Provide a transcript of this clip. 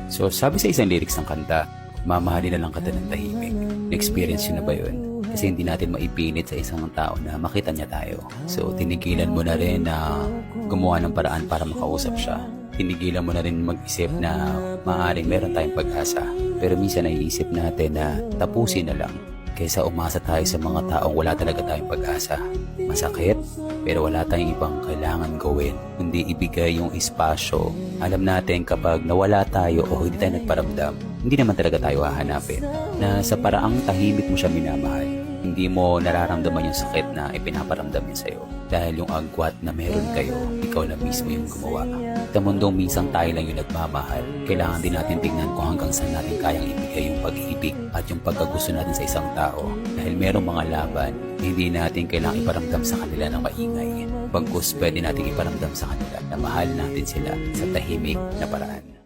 So sabi sa isang lyrics ng kanta, mamahalin na lang kita ng tahimik. Na-experience yun na ba yun? Kasi hindi natin maipilit sa isang tao na makita niya tayo. So tinigilan mo na rin na gumawa ng paraan para makausap siya. Tinigilan mo na rin mag-isip na maaaring meron tayong pag-asa. Pero minsan naiisip natin na tapusin na lang kaysa umasa tayo sa mga taong wala talaga tayong pag-asa. Masakit, pero wala tayong ibang kailangan gawin kundi ibigay yung espasyo. Alam natin kapag nawala tayo o hindi tayo nagparamdam, hindi naman talaga tayo hahanapin. Na sa paraang tahimik mo siya minamahal, hindi mo nararamdaman yung sakit na ipinaparamdam niya sa'yo. Dahil yung agwat na meron kayo, ikaw na mismo yung gumawa. Sa mundong minsan tayo lang yung nagmamahal, kailangan din natin tingnan kung hanggang saan natin kayang ibigay yung pag-ibig at yung pagkagusto natin sa isang tao. Dahil merong mga laban, hindi natin kailangang iparamdam sa kanila ng maingay. Bagkus pwede natin iparamdam sa kanila na mahal natin sila sa tahimik na paraan.